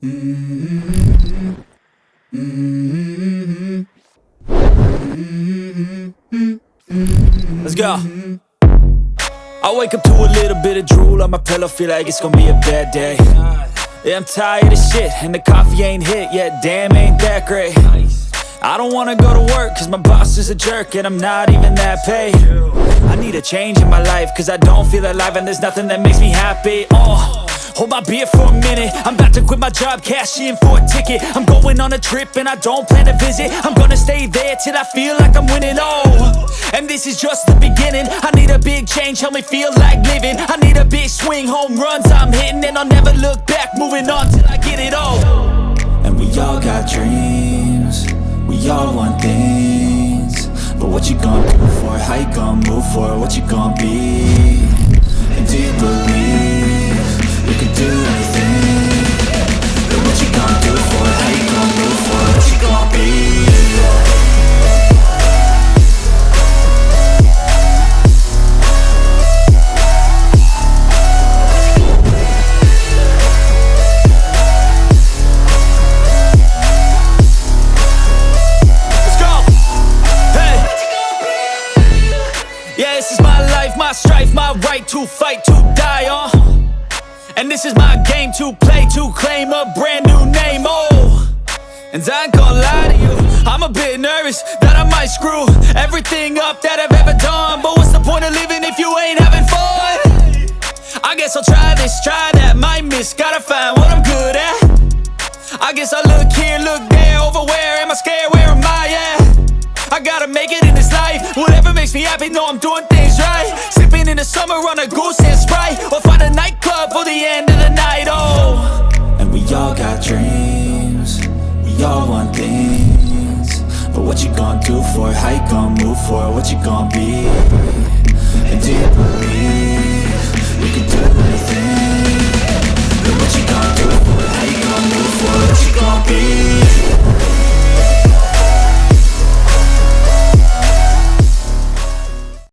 Let's go. I wake up to a little bit of drool on my pillow, feel like it's gonna be a bad day. Yeah, I'm tired of shit, and the coffee ain't hit yet, damn, ain't that great. I don't wanna go to work, cause my boss is a jerk, and I'm not even that paid. I need a change in my life, cause I don't feel alive, and there's nothing that makes me happy. Hold my beer for a minute, I'm about to quit my job, cash in for a ticket. I'm going on a trip and I don't plan to visit. I'm gonna stay there till I feel like I'm winning, and this is just the beginning. I need a big change, help me feel like living. I need a big swing, home runs I'm hitting, and I'll never look back, moving on till I get it all. And we all got dreams, we all want things, but what you gonna do for it? How you gonna move for it? What you gonna be? And do you believe you can do anything? But what you gonna do for it? How you gonna move for it? What you gonna be? Yeah, this is my life, my strife, my right to fight, to die on. And this is my game to play, to claim a brand new name, And I ain't gonna lie to you, I'm a bit nervous that I might screw everything up that I've ever done. But what's the point of living if you ain't having fun? I guess I'll try this, try that, might miss, gotta find what I'm good at. I guess I look here, look there, over where am I scared, where am I at? I gotta make it in this life, whatever makes me happy, know I'm doing things right. Sipping in the summer on a goose and Sprite, or find a nightclub for the end of the night, And we all got dreams, we all want things, but what you gonna do for it? How you gonna move for it? What you gonna be? And do you believe